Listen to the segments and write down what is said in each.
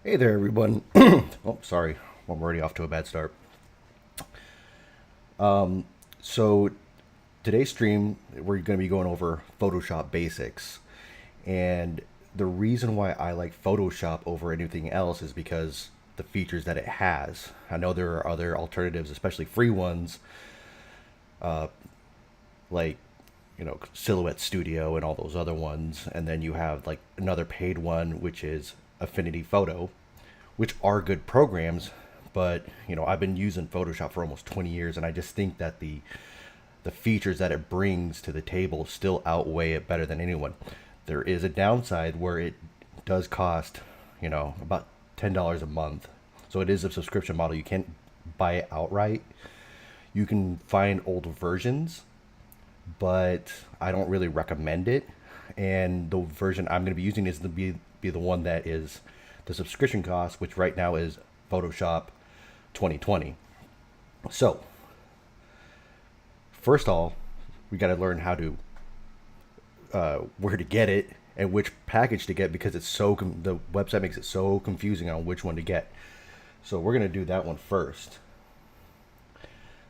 Hey there, everyone. Oh, sorry. I'm already off to a bad start. So, today's stream, we're going to be going over Photoshop basics. And the reason why I like Photoshop over anything else is because the features that it has. I know there are other alternatives, especially free ones, like, Silhouette Studio and all those other ones. And then you have, like, another paid one, which is Affinity Photo, which are good programs, but I've been using Photoshop for almost 20 years, and I just think that the features that it brings to the table still outweigh it better than anyone. There is a downside where it does cost, about $10 a month. So it is a subscription model. You can't buy it outright. You can find older versions, but I don't really recommend it. And the version I'm going to be using is to be the one that is the subscription cost, which right now is Photoshop 2020. So, first of all, we got to learn how to where to get it and which package to get because the website makes it so confusing on which one to get. So we're gonna do that one first.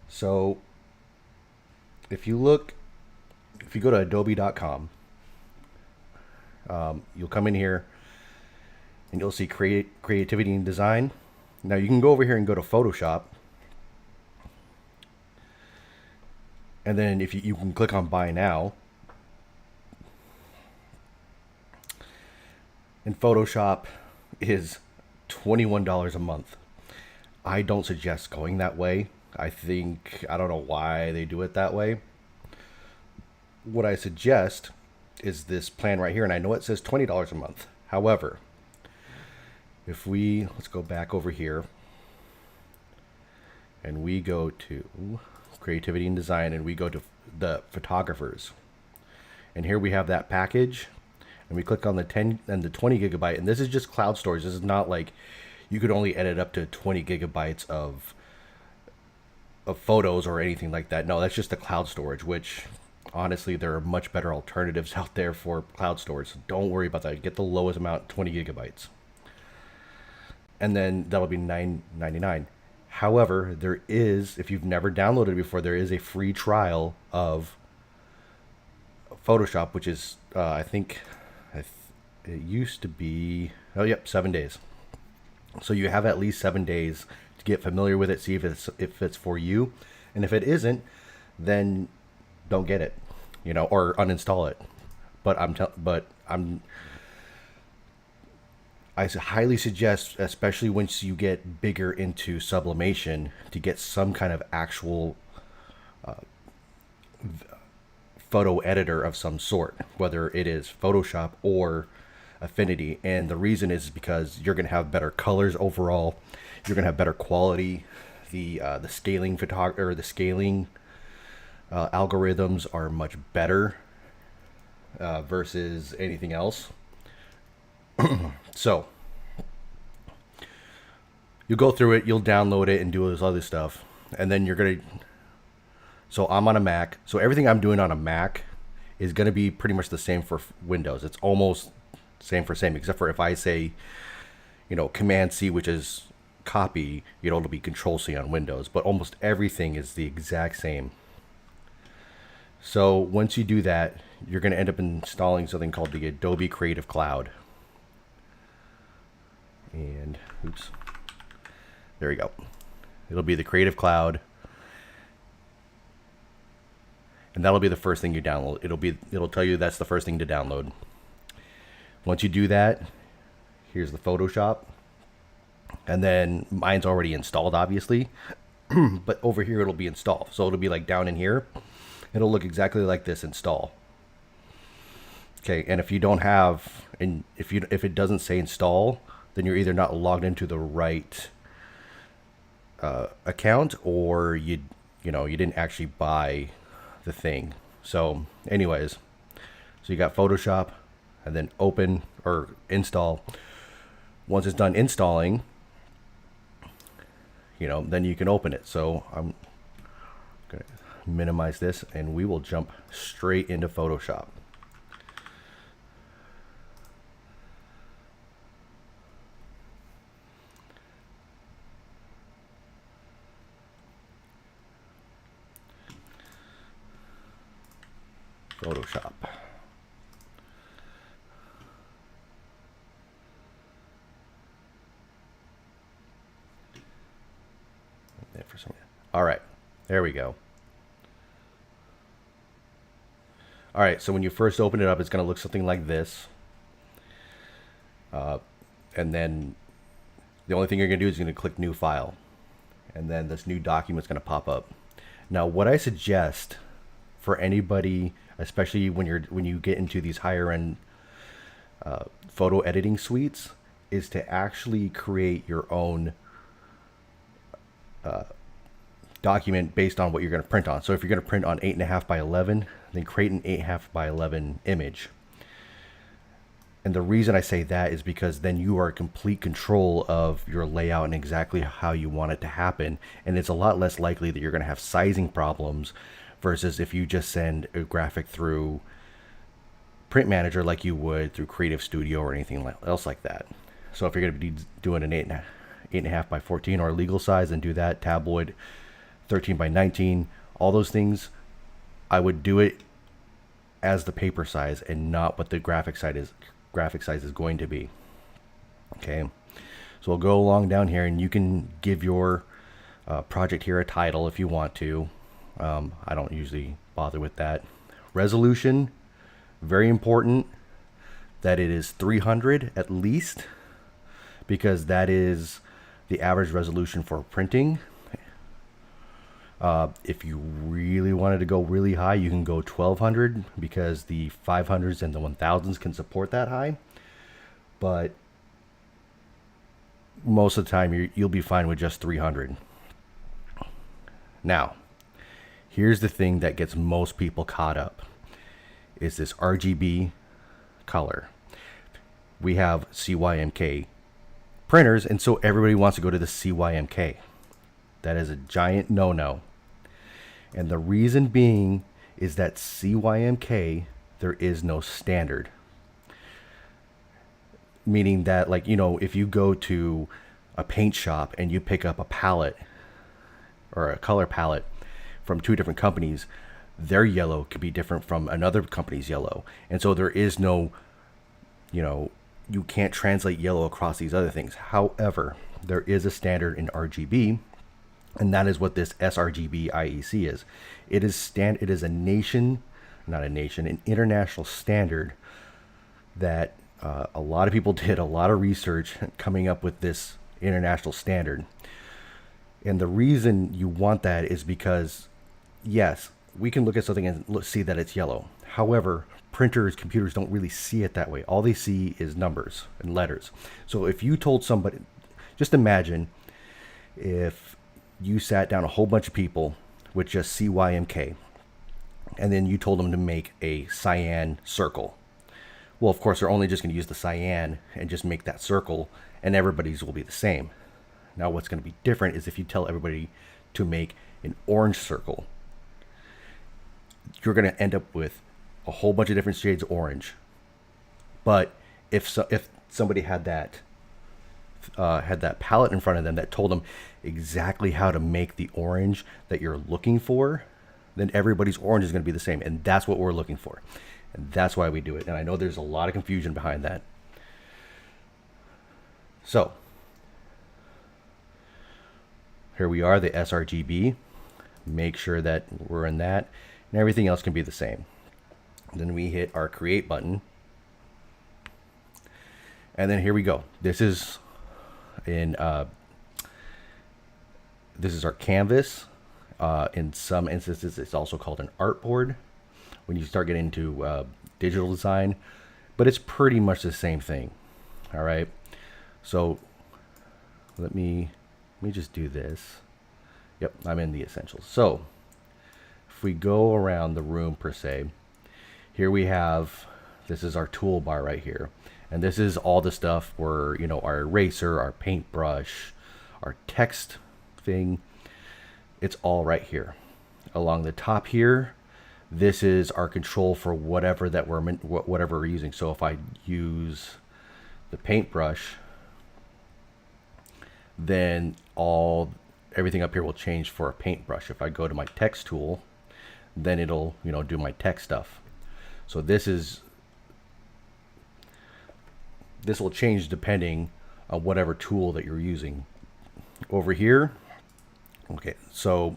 So if you go to adobe.com, you'll come in here and you'll see creativity and design. Now you can go over here and go to Photoshop, and then if you can click on buy now. And Photoshop is $21 a month. I don't suggest going that way. I don't know why they do it that way. What I suggest is this plan right here, and I know it says $20 a month. However, let's go back over here and we go to creativity and design and we go to the photographers. And here we have that package, and we click on the 10 and the 20 gigabyte, and this is just cloud storage. This is not like you could only edit up to 20 gigabytes of photos or anything like that. No, that's just the cloud storage, which honestly there are much better alternatives out there for cloud storage. So don't worry about that. Get the lowest amount, 20 gigabytes. And then that'll be $9.99. However, if you've never downloaded it before, there is a free trial of Photoshop, which is it used to be 7 days. So you have at least 7 days to get familiar with it, see if it's for you, and if it isn't, then don't get it, or uninstall it. I highly suggest, especially once you get bigger into sublimation, to get some kind of actual photo editor of some sort, whether it is Photoshop or Affinity. And the reason is because you're going to have better colors overall. You're going to have better quality. The scaling algorithms are much better versus anything else. So you'll go through it, you'll download it and do all this other stuff, and then so I'm on a Mac, so everything I'm doing on a Mac is going to be pretty much the same for Windows. It's almost same for same, except for if I say Command C, which is copy, it'll be Control C on Windows, but almost everything is the exact same. So once you do that, you're going to end up installing something called the Adobe Creative Cloud. And oops, there we go. It'll be the Creative Cloud, and that'll be the first thing you download. It'll tell you that's the first thing to download. Once you do that, here's the Photoshop, and then mine's already installed, obviously, but over here it'll be installed. So it'll be like down in here. It'll look exactly like this, install. Okay, and if it doesn't say install, then you're either not logged into the right account, or you didn't actually buy the thing. So anyways, so you got Photoshop, and then open or install. Once it's done installing, then you can open it. So I'm gonna minimize this, and we will jump straight into Photoshop. Photoshop. All right, there we go. All right, so when you first open it up, it's going to look something like this. And then the only thing you're going to do is you're going to click New File. And then this new document is going to pop up. Now, what I suggest for anybody, especially when you get into these higher end photo editing suites, is to actually create your own document based on what you're going to print on. So if you're going to print on 8.5 by 11, then create an 8.5 by 11 image. And the reason I say that is because then you are in complete control of your layout and exactly how you want it to happen. And it's a lot less likely that you're going to have sizing problems versus if you just send a graphic through Print Manager like you would through Creative Studio or anything else like that. So if you're going to be doing an 8.5 by 14 or legal size, then do that. Tabloid 13 by 19, all those things, I would do it as the paper size and not what the graphic size is going to be. Okay, so we'll go along down here, and you can give your project here a title if you want to. I don't usually bother with that. Resolution, very important that it is 300 at least, because that is the average resolution for printing. If you really wanted to go really high, you can go 1200 because the 500s and the 1000s can support that high. But most of the time, you'll be fine with just 300. Now, here's the thing that gets most people caught up, is this RGB color. We have CYMK printers, and so everybody wants to go to the CYMK. That is a giant no-no. And the reason being is that CYMK, there is no standard. Meaning that, like, you know, if you go to a paint shop and you pick up a palette or a color palette from two different companies, their yellow could be different from another company's yellow. And so there is no, you know, you can't translate yellow across these other things. However, there is a standard in RGB, and that is what this sRGB IEC is. It is an international standard that a lot of people did a lot of research coming up with this international standard. And the reason you want that is because, yes, we can look at something and see that it's yellow. However, printers, computers don't really see it that way. All they see is numbers and letters. So if you told somebody, just imagine if you sat down a whole bunch of people with just CYMK, and then you told them to make a cyan circle. Well, of course, they're only just going to use the cyan and just make that circle, and everybody's will be the same. Now, what's going to be different is if you tell everybody to make an orange circle, you're going to end up with a whole bunch of different shades of orange. But if somebody had that palette in front of them that told them exactly how to make the orange that you're looking for, then everybody's orange is going to be the same. And that's what we're looking for. And that's why we do it. And I know there's a lot of confusion behind that. So here we are, the sRGB. Make sure that we're in that, and everything else can be the same. Then we hit our create button. And then here we go. This is our canvas. In some instances, it's also called an artboard when you start getting into digital design, but it's pretty much the same thing. All right. So let me just do this. Yep, I'm in the essentials. So if we go around the room per se, here we have, this is our toolbar right here. And this is all the stuff where, you know, our eraser, our paintbrush, our text thing, it's all right here. Along the top here, this is our control for whatever we're using. So if I use the paintbrush, then everything up here will change for a paintbrush. If I go to my text tool, then it'll, you know, do my text stuff. So this will change depending on whatever tool that you're using. Over here, okay, so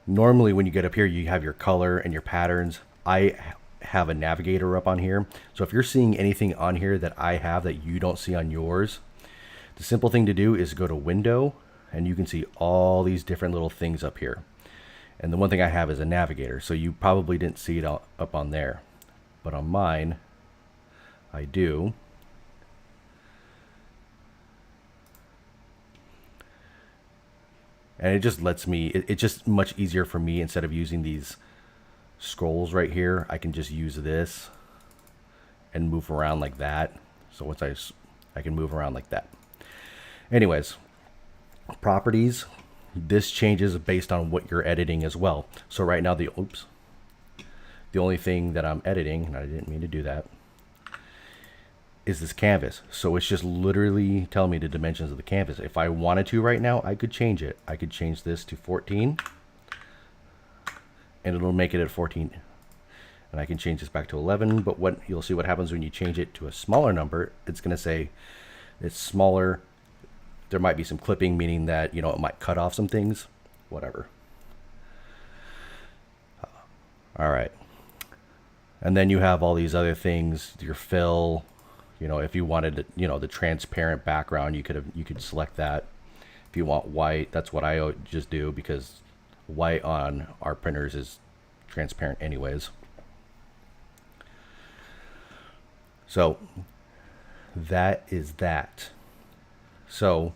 normally when you get up here, you have your color and your patterns. I have a navigator up on here. So if you're seeing anything on here that I have that you don't see on yours, the simple thing to do is go to Window, and you can see all these different little things up here. And the one thing I have is a navigator, so you probably didn't see it up on there. But on mine, I do. And it just lets me, it's just much easier for me. Instead of using these scrolls right here, I can just use this and move around like that. So once I can move around like that. Anyways, properties, this changes based on what you're editing as well. So right now the only thing that I'm editing, and I didn't mean to do that, is this canvas. So it's just literally telling me the dimensions of the canvas. If I wanted to right now, I could change it. I could change this to 14 and it'll make it at 14. And I can change this back to 11, but what you'll see what happens when you change it to a smaller number, it's going to say it's smaller. There might be some clipping, meaning that, you know, it might cut off some things, whatever. All right. And then you have all these other things, your fill. You know, if you wanted, you know, the transparent background, you could select that. If you want white, that's what I just do, because white on our printers is transparent anyways. So that is that. So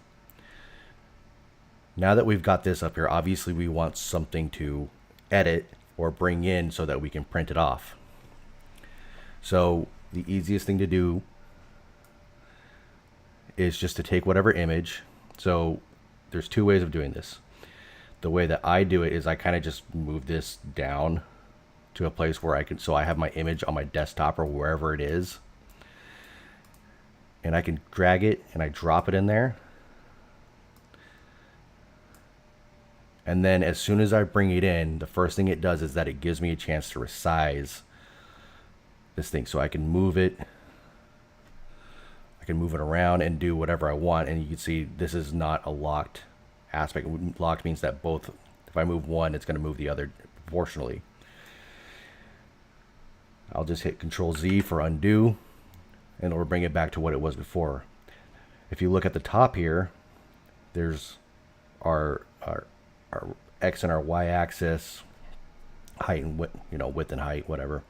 now that we've got this up here, obviously we want something to edit or bring in so that we can print it off. So the easiest thing to do is just to take whatever image. So there's two ways of doing this. The way that I do it is I kind of just move this down to a place where I can, so I have my image on my desktop or wherever it is, and I can drag it and I drop it in there. And then as soon as I bring it in, the first thing it does is that it gives me a chance to resize this thing. So I can move it. I can move it around and do whatever I want. And you can see this is not a locked aspect. Locked means that both, if I move one, it's going to move the other proportionally. I'll just hit Control Z for undo, and it'll bring it back to what it was before. If you look at the top here, there's our X and our Y axis, height and width, you know, width and height, whatever.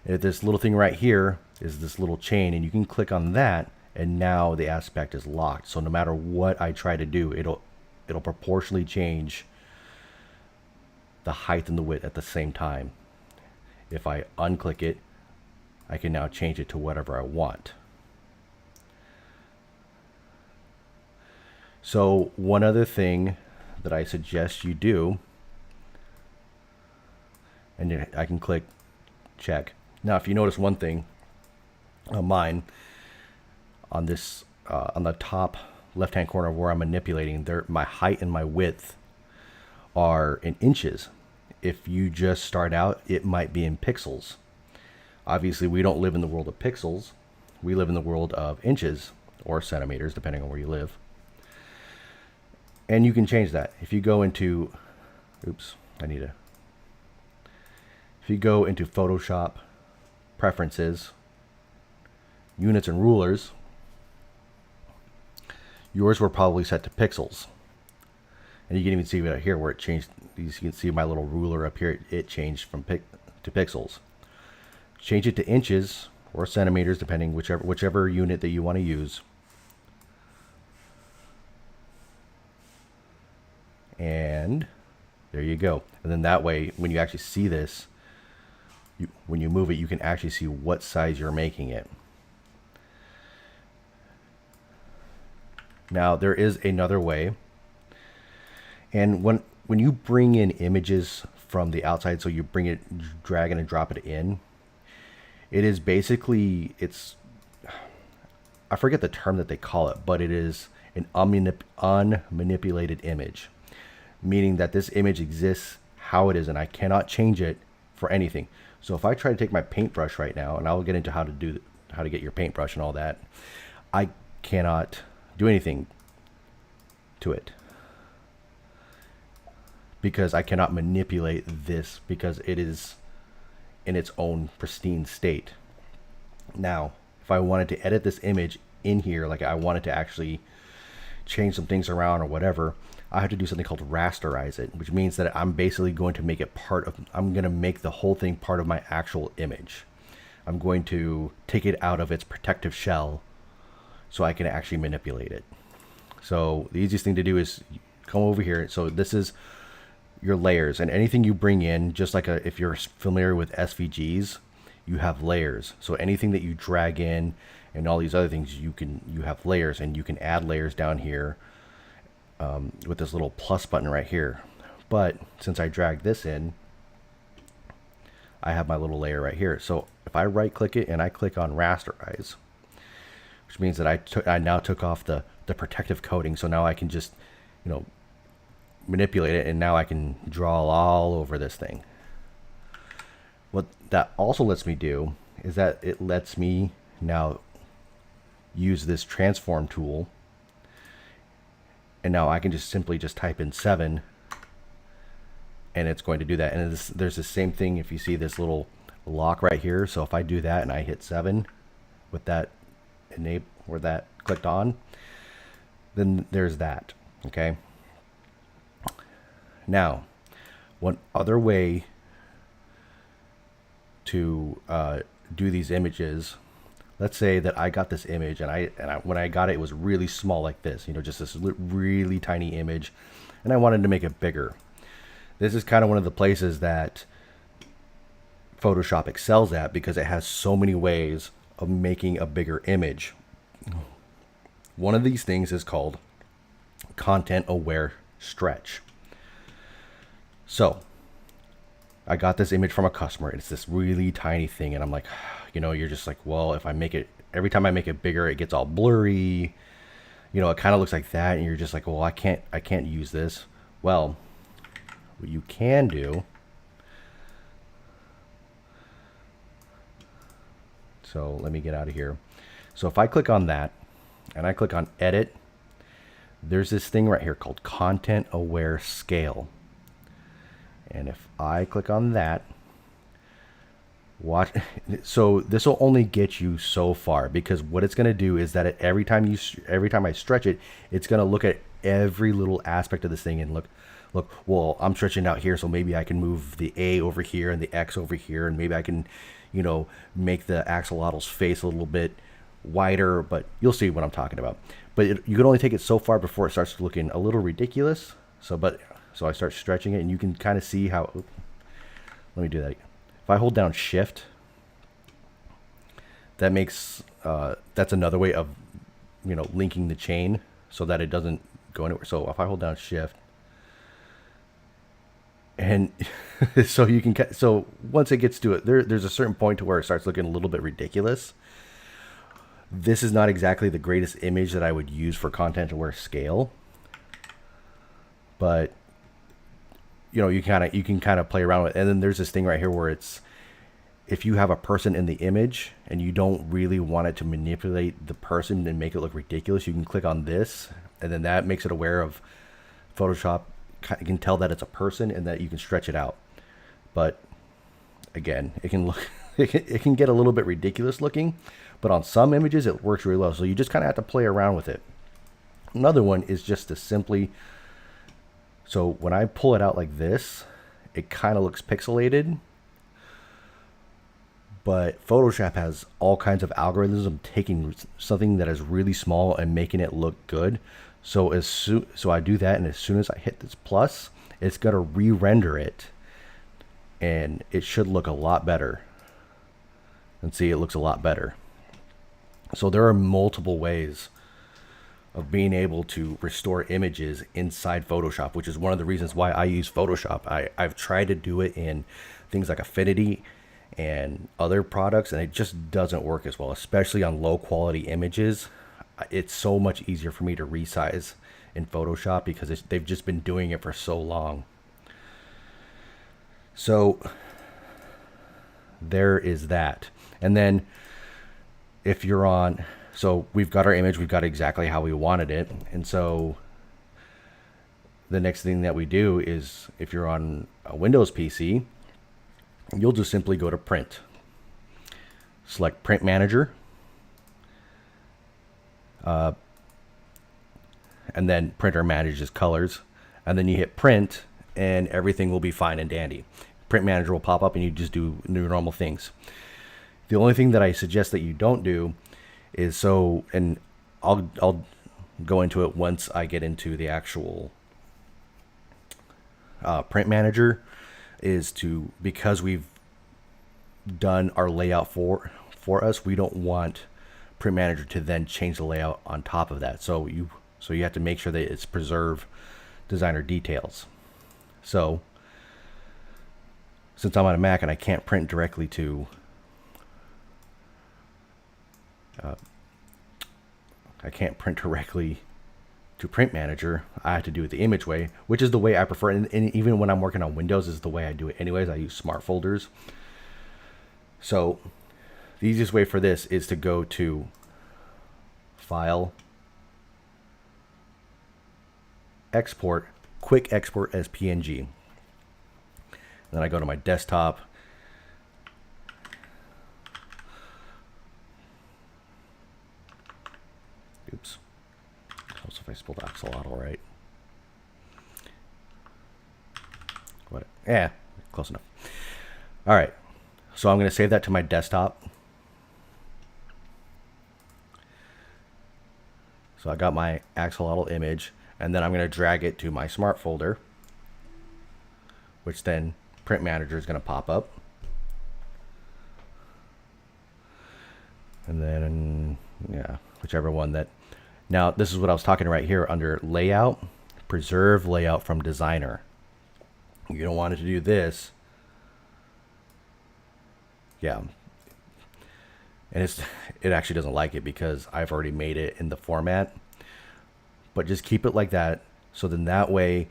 And this little thing right here is this little chain, and you can click on that, and now the aspect is locked. So no matter what I try to do, it'll proportionally change the height and the width at the same time. If I unclick it, I can now change it to whatever I want. So one other thing that I suggest you do, and I can click check. Now if you notice one thing on mine, on this on the top left hand corner where I'm manipulating, there my height and my width are in inches. If you just start out, it might be in pixels. Obviously we don't live in the world of pixels, we live in the world of inches or centimeters depending on where you live. And you can change that. If you go into, if you go into Photoshop, Preferences, Units and Rulers, yours were probably set to pixels. And you can even see right here where it changed. You can see my little ruler up here, it changed from to pixels. Change it to inches or centimeters, depending whichever unit that you want to use. And there you go. And then that way, when you actually see this, when you move it, you can actually see what size you're making it. Now there is another way, and when you bring in images from the outside, so you bring it, drag it and drop it in, it is basically, I forget the term that they call it, but it is an unmanipulated image, meaning that this image exists how it is and I cannot change it for anything. So if I try to take my paintbrush right now, and I'll get into how to get your paintbrush and all that, I cannot do anything to it because I cannot manipulate this because it is in its own pristine state. Now, if I wanted to edit this image in here, like I wanted to actually change some things around or whatever, I have to do something called rasterize it, which means that I'm basically going to make it I'm going to make the whole thing part of my actual image. I'm going to take it out of its protective shell so I can actually manipulate it. So the easiest thing to do is come over here. So this is your layers, and anything you bring in, just like if you're familiar with SVGs, you have layers. So anything that you drag in and all these other things, you have layers, and you can add layers down here with this little plus button right here. But since I dragged this in, I have my little layer right here. So if I right click it and I click on rasterize, which means that I now took off the protective coating. So now I can just, manipulate it, and now I can draw all over this thing. What that also lets me do is that it lets me now use this transform tool, and now I can just simply type in 7, and it's going to do that. And there's the same thing if you see this little lock right here. So if I do that and I hit 7 with that where that clicked on, then there's that. Okay. Now, one other way to do these images, let's say that I got this image, and when I got it, it was really small like this, just this really tiny image, and I wanted to make it bigger. This is kind of one of the places that Photoshop excels at because it has so many ways of making a bigger image. One of these things is called content aware stretch. So I got this image from a customer. It's this really tiny thing, and I'm like, you're just like, well, if I make it, every time I make it bigger, it gets all blurry. It kind of looks like that, and you're just like, well, I can't use this. Well, what you can do, so let me get out of here. So if I click on that and I click on edit, there's this thing right here called content aware scale. And if I click on that, watch. So this will only get you so far, because what it's going to do is that every time I stretch it, it's going to look at every little aspect of this thing and look, well, I'm stretching out here, so maybe I can move the A over here and the X over here, and maybe I can, make the axolotl's face a little bit wider, but you'll see what I'm talking about. But you can only take it so far before it starts looking a little ridiculous. So I start stretching it, and you can kind of see how, let me do that again. If I hold down shift, that makes, that's another way of, linking the chain so that it doesn't go anywhere. So if I hold down shift, and so so once it gets to it, there's a certain point to where it starts looking a little bit ridiculous. This is not exactly the greatest image that I would use for content aware scale, but you can kind of play around with it. And then there's this thing right here where it's, if you have a person in the image and you don't really want it to manipulate the person and make it look ridiculous, you can click on this, and then that makes it aware of Photoshop. You can tell that it's a person and that you can stretch it out. But again, it can get a little bit ridiculous looking, but on some images it works really well. So you just kind of have to play around with it. Another one is just to simply, so when I pull it out like this, it kind of looks pixelated, but Photoshop has all kinds of algorithms of taking something that is really small and making it look good. So so I do that, and as soon as I hit this plus, it's going to re-render it, and it should look a lot better. And see, it looks a lot better. So there are multiple ways of being able to restore images inside Photoshop, which is one of the reasons why I use Photoshop. I've tried to do it in things like Affinity and other products, and it just doesn't work as well, especially on low quality images. It's so much easier for me to resize in Photoshop because they've just been doing it for so long. So there is that. And then if you're on, so we've got our image, we've got exactly how we wanted it. And so the next thing that we do is, if you're on a Windows PC, you'll just simply go to print, select print manager, and then printer manages colors, and then you hit print and everything will be fine and dandy. Print manager will pop up and you just do your normal things. The only thing that I suggest that you don't do is, so, and I'll go into it once I get into the actual print manager, is to, because we've done our layout for us, we don't want print manager to then change the layout on top of that. So you have to make sure that it's preserve designer details. So since I'm on a Mac and I can't print directly to print manager, I have to do it the image way, which is the way I prefer. And even when I'm working on Windows, is the way I do it anyways. I use smart folders. So the easiest way for this is to go to File, Export, Quick Export as PNG. Then I go to my desktop. Oops. Helps if I spelled axolotl right. What? Yeah, close enough. All right. So I'm going to save that to my desktop. So I got my axolotl image, and then I'm going to drag it to my smart folder, which then print manager is going to pop up. And then, yeah, whichever one that. Now, this is what I was talking right here under layout, preserve layout from designer. You don't want it to do this. Yeah. And it actually doesn't like it because I've already made it in the format. But just keep it like that. So then that way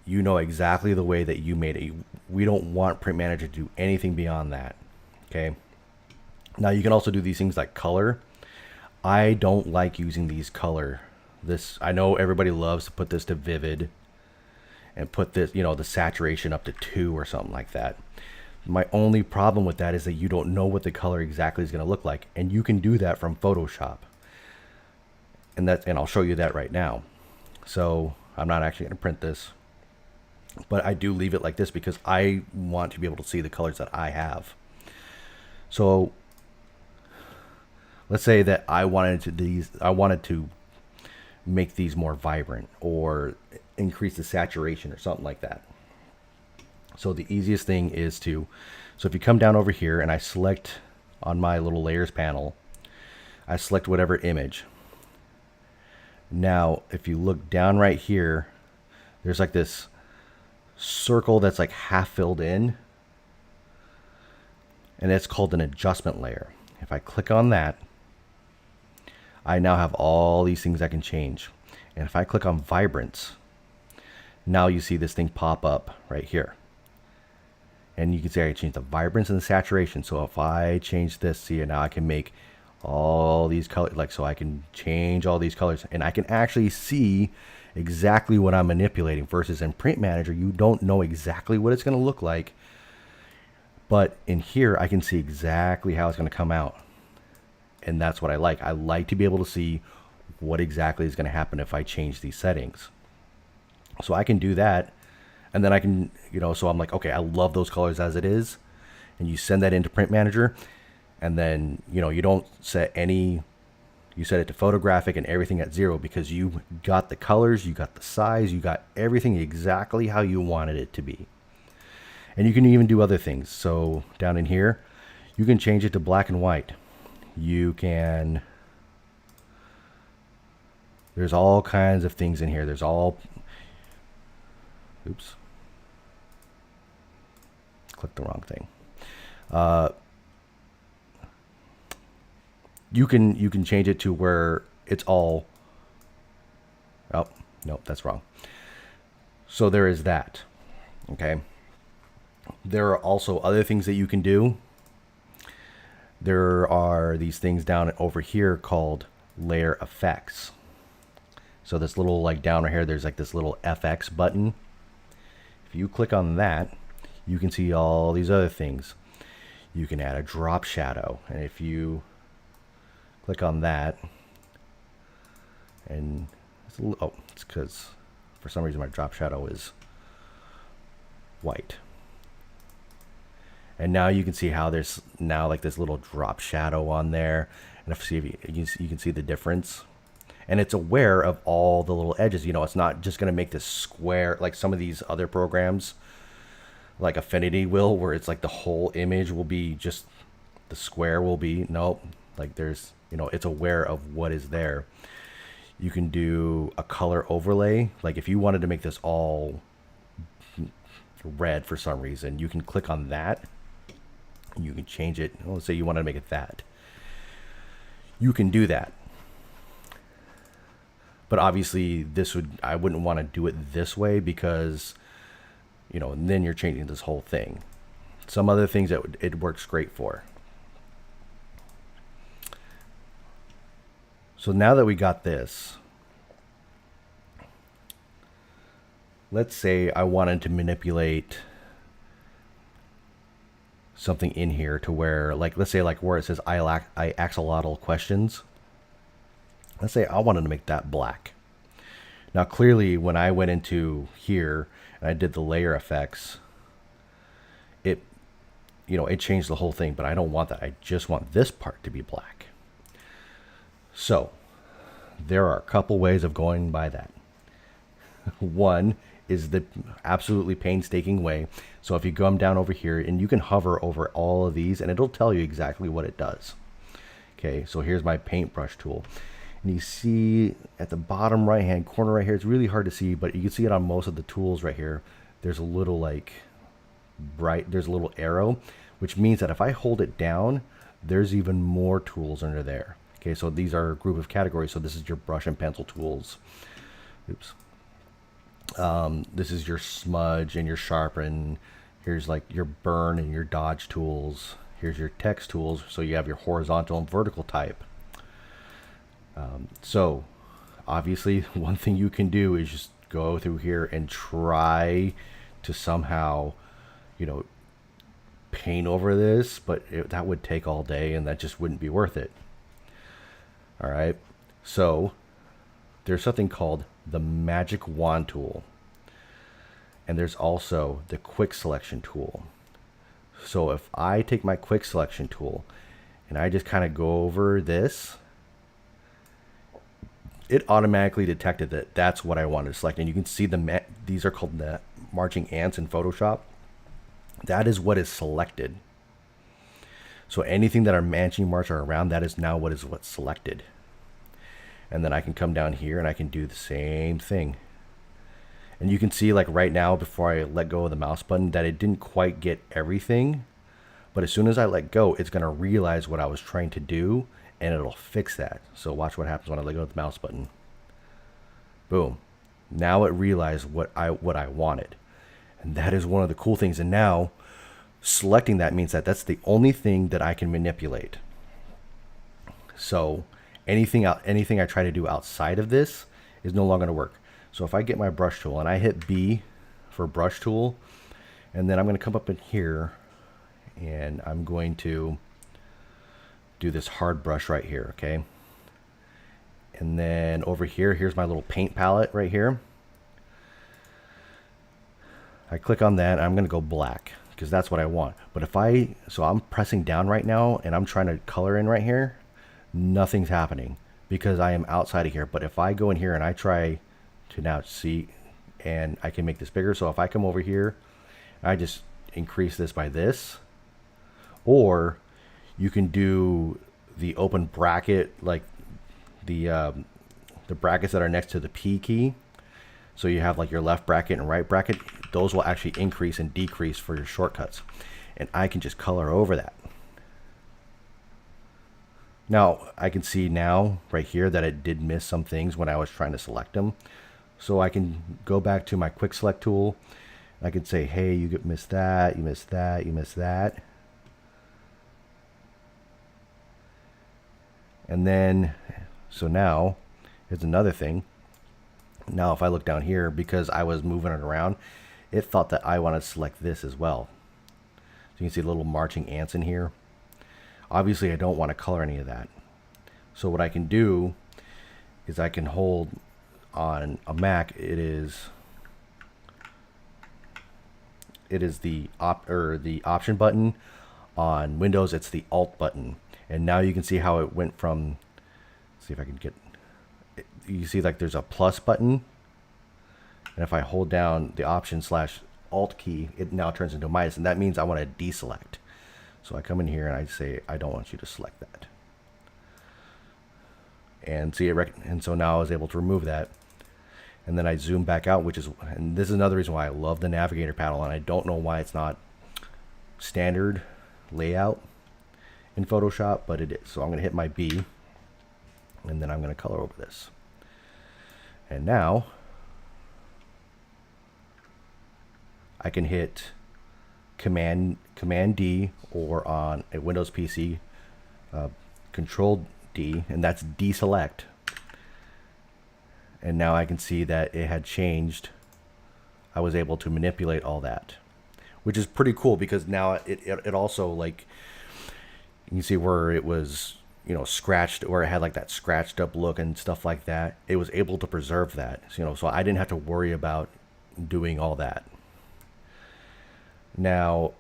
you know exactly the way that you made it. We don't want print manager to do anything beyond that. Okay. Now you can also do these things like color. I don't like using these color. I know everybody loves to put this to vivid and put this, the saturation up to 2 or something like that. My only problem with that is that you don't know what the color exactly is going to look like, and you can do that from Photoshop. And I'll show you that right now. So I'm not actually going to print this, but I do leave it like this because I want to be able to see the colors that I have. So let's say that I wanted to make these more vibrant or increase the saturation or something like that. So the easiest thing is so if you come down over here and I select on my little layers panel, I select whatever image. Now, if you look down right here, there's like this circle that's like half filled in, and it's called an adjustment layer. If I click on that, I now have all these things I can change. And if I click on vibrance, now you see this thing pop up right here. And you can see I can change the vibrance and the saturation. So if I change this, see, now I can make all these colors, so I can change all these colors, and I can actually see exactly what I'm manipulating, versus in print manager, you don't know exactly what it's going to look like. But in here, I can see exactly how it's going to come out. And that's what I like. I like to be able to see what exactly is going to happen if I change these settings. So I can do that. And then I can, so I'm like, okay, I love those colors as it is. And you send that into print manager. And then, you don't set you set it to photographic and everything at 0, because you got the colors, you got the size, you got everything exactly how you wanted it to be. And you can even do other things. So down in here, you can change it to black and white. There's all kinds of things in here. Oops. Clicked the wrong thing. You can change it to where it's all, oh, no, that's wrong. So there is that. Okay. There are also other things that you can do. there are these things down over here called layer effects. So this little like down right here, there's like this little FX button. If you click on that, you can see all these other things. You can add a drop shadow, and if you click on that, and it's a little, oh, it's because for some reason my drop shadow is white. And now you can see how there's now like this little drop shadow on there, and if you can see the difference. And it's aware of all the little edges. You know, it's not just going to make this square like some of these other programs like Affinity will, where it's like the whole image will be just the square will be. Nope. Like there's, you know, it's aware of what is there. You can do a color overlay. Like if you wanted to make this all red for some reason, you can click on that. You can change it. Let's say you want to make it that. You can do that. But obviously I wouldn't want to do it this way because, you know, and then you're changing this whole thing. Some other things that it works great for. So now that we got this, let's say I wanted to manipulate something in here to where, like, let's say like where it says I axolotl questions. Let's say I wanted to make that black. Now clearly when I went into here and I did the layer effects, it, you know, it changed the whole thing, but I don't want that. I just want this part to be black. So there are a couple ways of going by that. One is the absolutely painstaking way. So if you come down over here and you can hover over all of these and it'll tell you exactly what it does. Okay, so here's my paintbrush tool. And you see at the bottom right hand corner right here, it's really hard to see, but you can see it on most of the tools right here. There's a little like there's a little arrow, which means that if I hold it down, there's even more tools under there. Okay, so these are a group of categories. So this is your brush and pencil tools. Oops. This is your smudge and your sharpen. Here's like your burn and your dodge tools. Here's your text tools. So you have your horizontal and vertical type. So obviously one thing you can do is just go through here and try to somehow, you know, paint over this, but that would take all day and that just wouldn't be worth it. All right. So there's something called the magic wand tool. And there's also the quick selection tool. So if I take my quick selection tool and I just kind of go over this, it automatically detected that that's what I wanted to select. And you can see these are called the marching ants in Photoshop. That is what is selected. So anything that are matching march are around, that is now what's selected. And then I can come down here and I can do the same thing. And you can see like right now before I let go of the mouse button that it didn't quite get everything. But as soon as I let go, it's going to realize what I was trying to do and it'll fix that. So watch what happens when I let go of the mouse button. Boom. Now it realized what I wanted. And that is one of the cool things. And now selecting that means that that's the only thing that I can manipulate. So anything I try to do outside of this is no longer going to work. So if I get my brush tool and I hit B for brush tool, and then I'm going to come up in here and I'm going to do this hard brush right here, okay? And then over here, here's my little paint palette right here. I click on that and I'm going to go black because that's what I want. But so I'm pressing down right now and I'm trying to color in right here, nothing's happening because I am outside of here. But if I go in here and I try to now see, and I can make this bigger. So if I come over here, I just increase this by this, or you can do the open bracket, like the brackets that are next to the P key. So you have like your left bracket and right bracket. Those will actually increase and decrease for your shortcuts. And I can just color over that. Now I can see now right here that it did miss some things when I was trying to select them. So I can go back to my quick select tool. I can say, hey, you missed that, you missed that, you missed that. And then, so now, here's another thing. Now if I look down here, because I was moving it around, it thought that I wanted to select this as well. So you can see little marching ants in here. Obviously I don't want to color any of that. So what I can do is I can hold on a Mac, it is the option button. On Windows it's the Alt button. And now you can see how it went from, see if I can get, you see like there's a plus button, and if I hold down the option / Alt key, it now turns into a minus, and that means I want to deselect. So I come in here and I say I don't want you to select that, and see it and so now I was able to remove that. And then I zoom back out, and this is another reason why I love the navigator panel, and I don't know why it's not standard layout in Photoshop, but it is. So I'm going to hit my B, and then I'm going to color over this. And now I can hit Command D, or on a Windows PC, Control D, and that's deselect. And now I can see that it had changed. I was able to manipulate all that, which is pretty cool, because now it also, like, you can see where it was, you know, scratched, where it had like that scratched up look and stuff like that. It was able to preserve that, you know, so I didn't have to worry about doing all that. Now,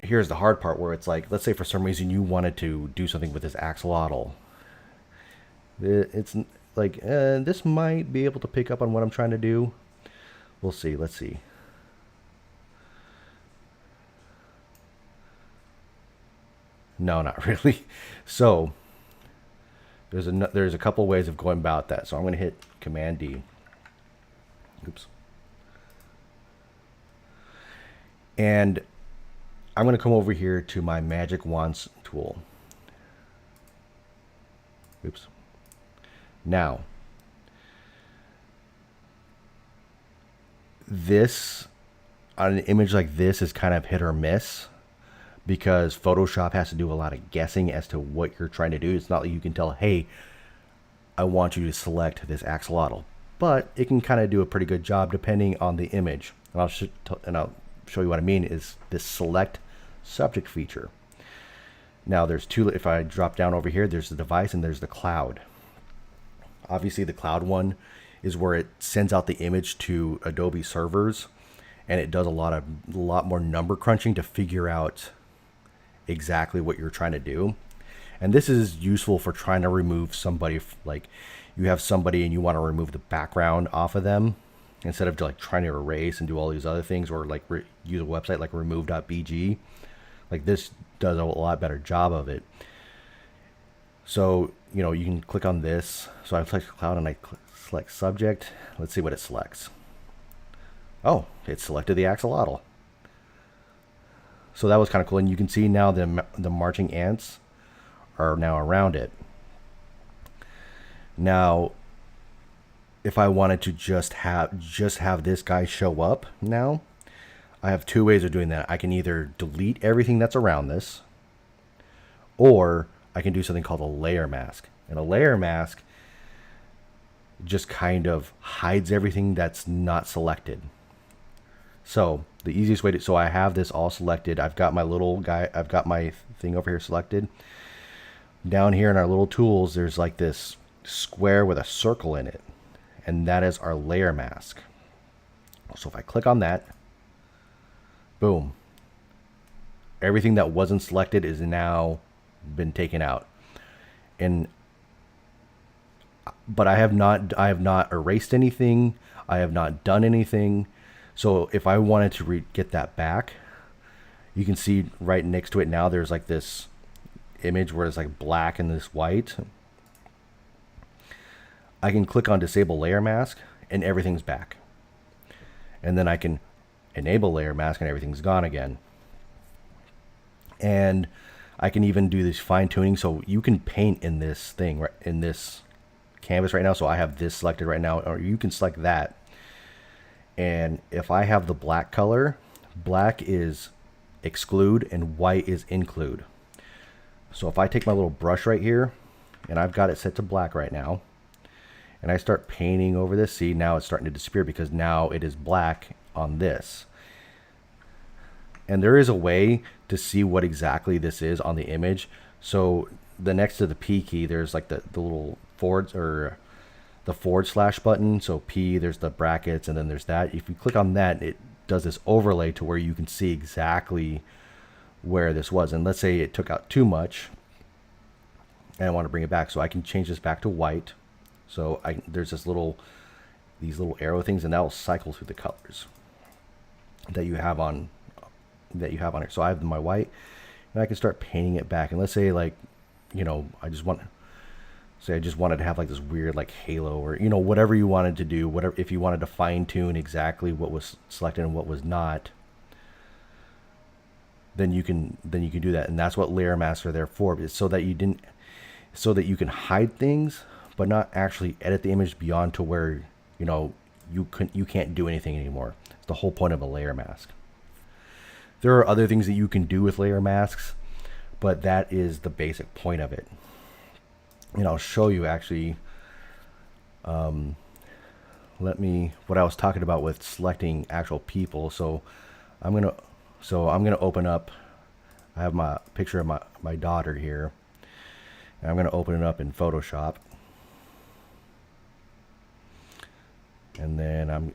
here's the hard part, where it's like, let's say for some reason you wanted to do something with this axolotl. It's like, this might be able to pick up on what I'm trying to do. We'll see. Let's see. No, not really. So there's a couple ways of going about that. So I'm going to hit Command D. Oops. And I'm going to come over here to my Magic Wands tool. Oops. Now, this, on an image like this, is kind of hit or miss, because Photoshop has to do a lot of guessing as to what you're trying to do. It's not like you can tell, hey, I want you to select this axolotl, but it can kind of do a pretty good job depending on the image. And I'll show you what I mean is this select subject feature. Now there's two. If I drop down over here, there's the device and there's the cloud. Obviously the cloud one is where it sends out the image to Adobe servers, and it does a lot more number crunching to figure out exactly what you're trying to do. And this is useful for trying to remove somebody, like you have somebody and you want to remove the background off of them, instead of like trying to erase and do all these other things, or like use a website like remove.bg. Like this does a lot better job of it. So, you know, you can click on this. So I select cloud and I select subject. Let's see what it selects. Oh, it selected the axolotl. So that was kind of cool. And you can see now the marching ants are now around it. Now, if I wanted to just have this guy show up now, I have two ways of doing that. I can either delete everything that's around this, or I can do something called a layer mask. And a layer mask just kind of hides everything that's not selected. So the easiest way to, so I have this all selected. I've got my little guy, I've got my thing over here selected. Down here in our little tools, there's like this square with a circle in it, and that is our layer mask. So if I click on that, boom, everything that wasn't selected is now been taken out. But I have not erased anything. I have not done anything. So if I wanted to get that back, you can see right next to it now there's like this image where it's like black and this white. I can click on disable layer mask and everything's back. And then I can enable layer mask and everything's gone again. And I can even do this fine tuning, so you can paint in this thing, right, in this canvas right now. So I have this selected right now, or you can select that. And if I have the black color, black is exclude and white is include. So if I take my little brush right here, and I've got it set to black right now, and I start painting over this, see, now it's starting to disappear because now it is black on this. And there is a way to see what exactly this is on the image. So the next to the P key, there's like the little forward or the / button. So P, there's the brackets, and then there's that. If you click on that, it does this overlay to where you can see exactly where this was. And let's say it took out too much and I want to bring it back. So I can change this back to white. So there's these little arrow things, and that will cycle through the colors that you have on it. So I have my white, and I can start painting it back. And let's say, like, you know, I just wanted to have like this weird like halo, or, you know, whatever you wanted to do, whatever, if you wanted to fine tune exactly what was selected and what was not, then you can do that. And that's what layer masks are there for, is so that you can hide things but not actually edit the image beyond to where, you know, you can't do anything anymore. It's the whole point of a layer mask. There are other things that you can do with layer masks, but that is the basic point of it. And I'll show you actually, what I was talking about with selecting actual people. So I'm gonna open up, I have my picture of my daughter here, and I'm gonna open it up in Photoshop. And then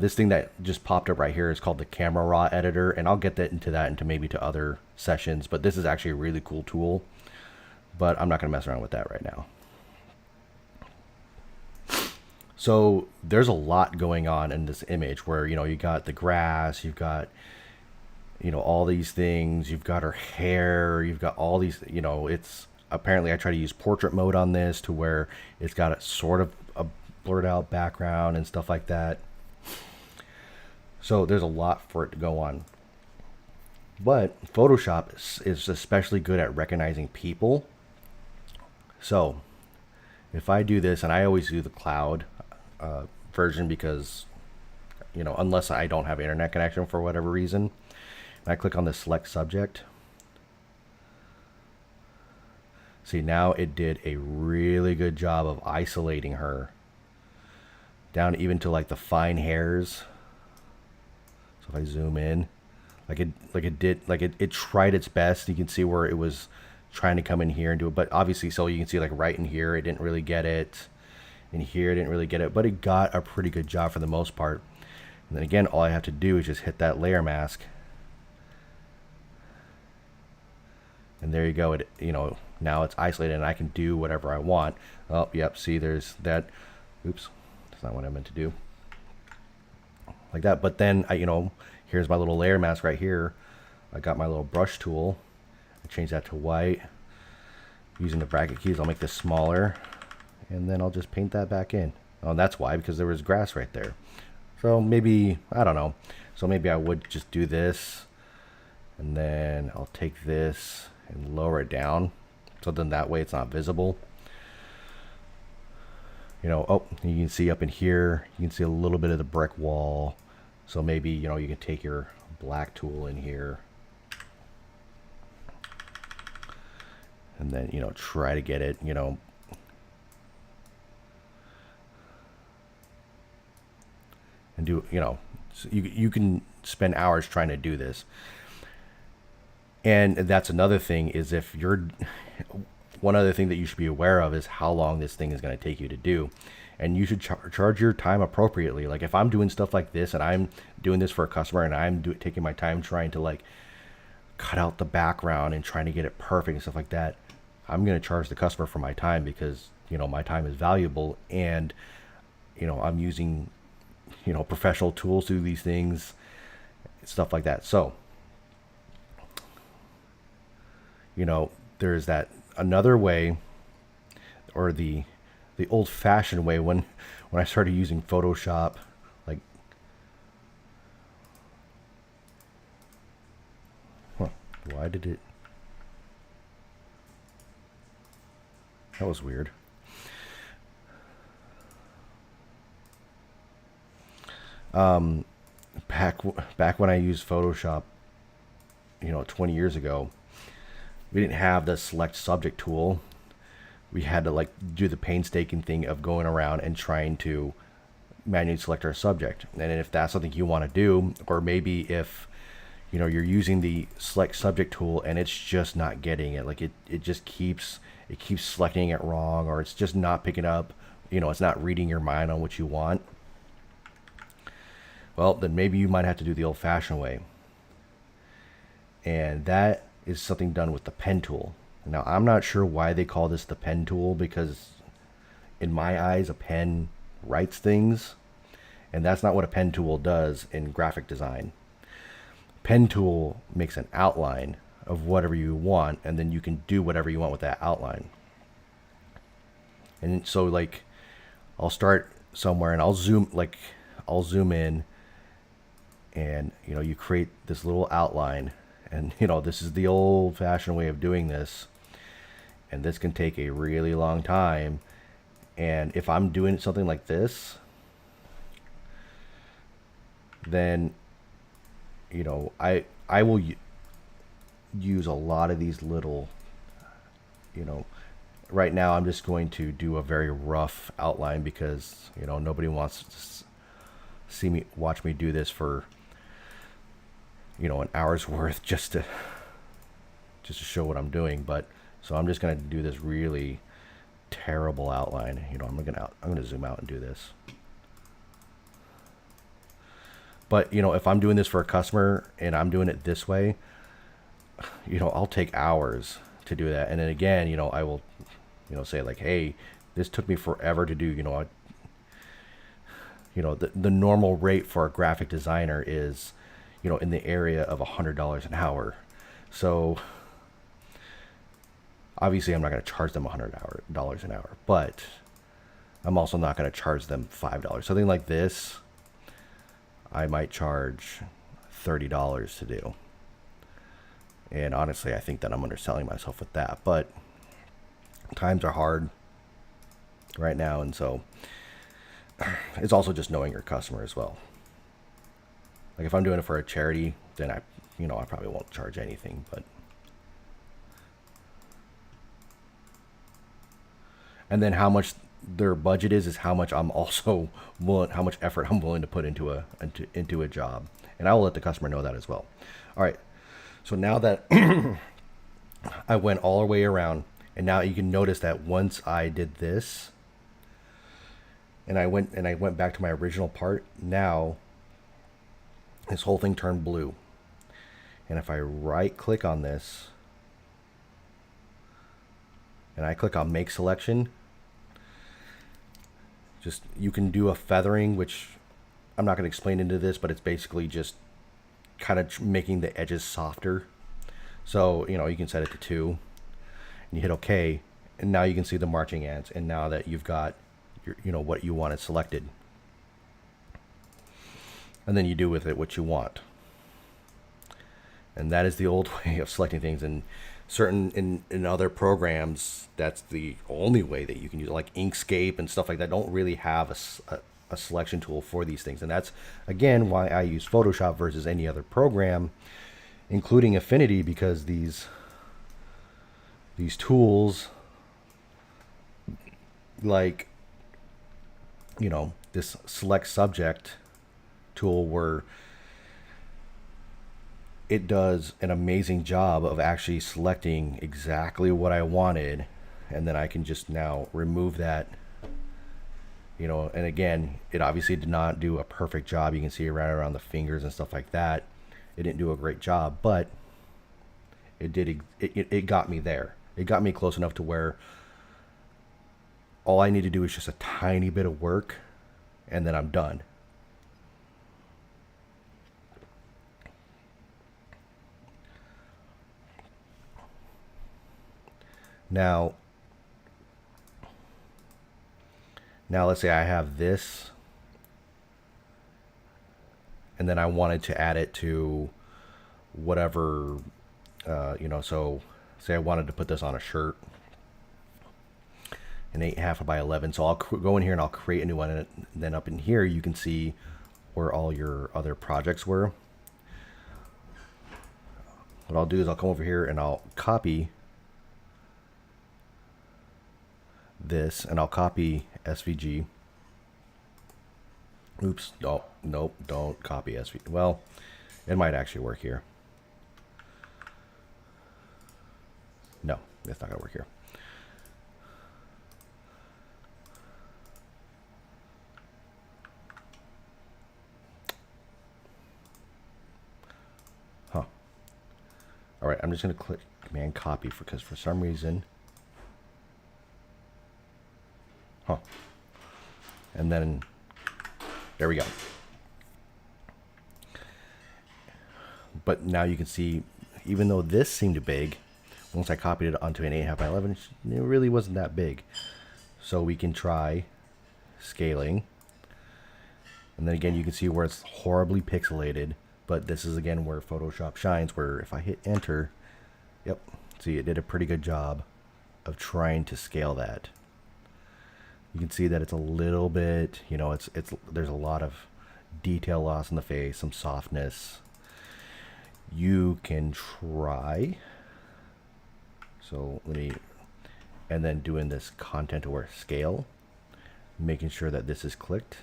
this thing that just popped up right here is called the Camera Raw editor, and I'll get into maybe to other sessions, but this is actually a really cool tool, but I'm not going to mess around with that right now. So there's a lot going on in this image where, you know, you got the grass, you've got, you know, all these things, you've got her hair, you've got all these, you know, it's apparently I try to use portrait mode on this to where it's got a sort of a blurred out background and stuff like that. So there's a lot for it to go on. But Photoshop is especially good at recognizing people. So if I do this, and I always do the cloud version because, you know, unless I don't have internet connection for whatever reason, and I click on the select subject. See, now it did a really good job of isolating her down even to like the fine hairs. So if I zoom in, it tried its best. You can see where it was trying to come in here and do it, but obviously, so you can see like right in here, it didn't really get it. In here, it didn't really get it, but it got a pretty good job for the most part. And then again, all I have to do is just hit that layer mask. And there you go. It, you know, now it's isolated and I can do whatever I want. Oh, yep. See, there's that. Oops. That's not what I meant to do. Like that. But then, you know, here's my little layer mask right here. I got my little brush tool. I change that to white. Using the bracket keys, I'll make this smaller. And then I'll just paint that back in. Oh, and that's why, because there was grass right there. So maybe, I don't know. So maybe I would just do this. And then I'll take this and lower it down, so then that way it's not visible. You know, oh, you can see up in here, you can see a little bit of the brick wall. So maybe, you know, you can take your black tool in here and then, you know, try to get it, you know, and do, you know, so you can spend hours trying to do this. And that's another thing, is if you're, one other thing that you should be aware of is how long this thing is going to take you to do. And you should charge your time appropriately. Like if I'm doing stuff like this and I'm doing this for a customer and I'm taking my time trying to like cut out the background and trying to get it perfect and stuff like that, I'm going to charge the customer for my time because, you know, my time is valuable, and, you know, I'm using, you know, professional tools to do these things, stuff like that. So, you know, there's that another way, or the old-fashioned way when I started using Photoshop, like, why did it, that was weird. Back when I used Photoshop, 20 years ago, we didn't have the select subject tool. We had to like do the painstaking thing of going around and trying to manually select our subject. And if that's something you want to do, or maybe if you're using the select subject tool and it's just not getting it, like it just keeps selecting it wrong, or it's just not picking up, it's not reading your mind on what you want, well, then maybe you might have to do the old-fashioned way. And that is something done with the pen tool. Now, I'm not sure why they call this the pen tool, because in my eyes, a pen writes things, and that's not what a pen tool does in graphic design. Pen tool makes an outline of whatever you want, and then you can do whatever you want with that outline. And so, like, I'll start somewhere and I'll zoom in, and you create this little outline, and this is the old-fashioned way of doing this, and this can take a really long time. And if I'm doing something like this, then I will use a lot of these little, right now I'm just going to do a very rough outline, because nobody wants to watch me do this for an hour's worth just to show what I'm doing. But so I'm just going to do this really terrible outline. I'm going to zoom out and do this. But if I'm doing this for a customer and I'm doing it this way, I'll take hours to do that. And then again, I will say like, hey, this took me forever to do. The normal rate for a graphic designer is in the area of $100 an hour. So obviously I'm not going to charge them $100 an hour, but I'm also not going to charge them $5. Something like this, I might charge $30 to do. And honestly, I think that I'm underselling myself with that, but times are hard right now. And so it's also just knowing your customer as well. Like if I'm doing it for a charity, then I probably won't charge anything, but. And then how much their budget is how much I'm also how much effort I'm willing to put into a job. And I will let the customer know that as well. All right. So now that I went all the way around, and now you can notice that once I did this, and I went back to my original part, now this whole thing turned blue. And if I right click on this and I click on make selection, you can do a feathering, which I'm not going to explain into this, but it's basically just kind of making the edges softer. So, you can set it to 2 and you hit OK. And now you can see the marching ants. And now that you've got what you wanted selected, and then you do with it what you want. And that is the old way of selecting things. And in other programs, that's the only way that you can use it, like Inkscape and stuff like that. Don't really have a selection tool for these things. And that's again why I use Photoshop versus any other program, including Affinity, because these tools, like this select subject tool, where it does an amazing job of actually selecting exactly what I wanted, and then I can just now remove that. And again, it obviously did not do a perfect job. You can see it right around the fingers and stuff like that. It didn't do a great job, but it did. It got me there. It got me close enough to where all I need to do is just a tiny bit of work, and then I'm done. Now let's say I have this, and then I wanted to add it to whatever, so say I wanted to put this on a shirt, an 8.5 by 11. So I'll go in here and I'll create a new one, and then up in here you can see where all your other projects were. what I'll do is I'll come over here and I'll copy this, and I'll copy SVG. Oops, nope, don't copy SVG. Well, it might actually work here. No, it's not gonna work here. Huh. All right, I'm just gonna click Command Copy because for some reason, and then there we go. But now you can see, even though this seemed big, once I copied it onto an 8.5 by 11, it really wasn't that big. So we can try scaling. And then again, you can see where it's horribly pixelated, but this is again where Photoshop shines, where if I hit enter, yep, see, it did a pretty good job of trying to scale that. You can see that it's a little bit, you know, there's a lot of detail loss in the face, some softness. You can try, so and then doing this content aware scale, making sure that this is clicked,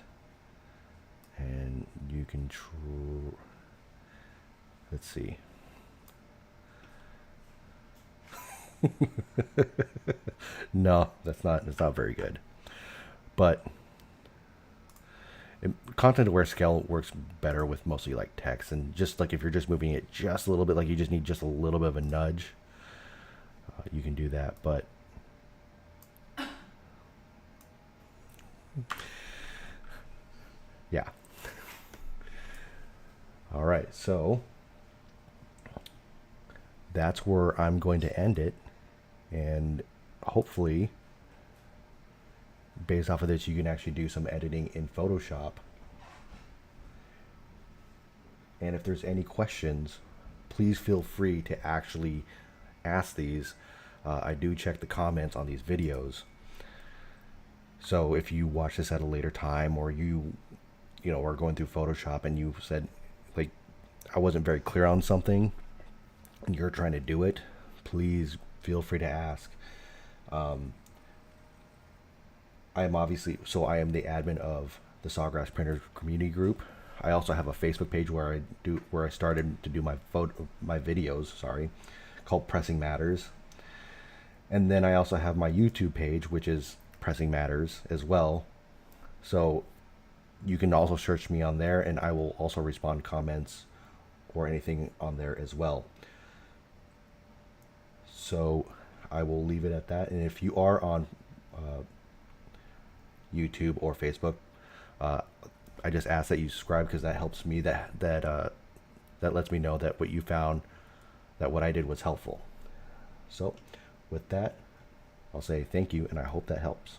and you can let's see. No, it's not very good. But content aware scale works better with mostly like text, and just like if you're just moving it just a little bit, like you just need just a little bit of a nudge, you can do that. But yeah. All right, so that's where I'm going to end it, and hopefully based off of this you can actually do some editing in Photoshop. And if there's any questions, please feel free to actually ask these. I do check the comments on these videos, so if you watch this at a later time, or you know, are going through Photoshop and you said, like, I wasn't very clear on something and you're trying to do it, please feel free to ask. I am the admin of the Sawgrass Printers community group. I also have a Facebook page where I started to do my videos, called Pressing Matters. And then I also have my YouTube page, which is Pressing Matters as well. So you can also search me on there, and I will also respond to comments or anything on there as well. So I will leave it at that. And if you are on YouTube or Facebook, I just ask that you subscribe, because that helps me, that lets me know that what you found, that what I did was helpful. So with that, I'll say thank you, and I hope that helps.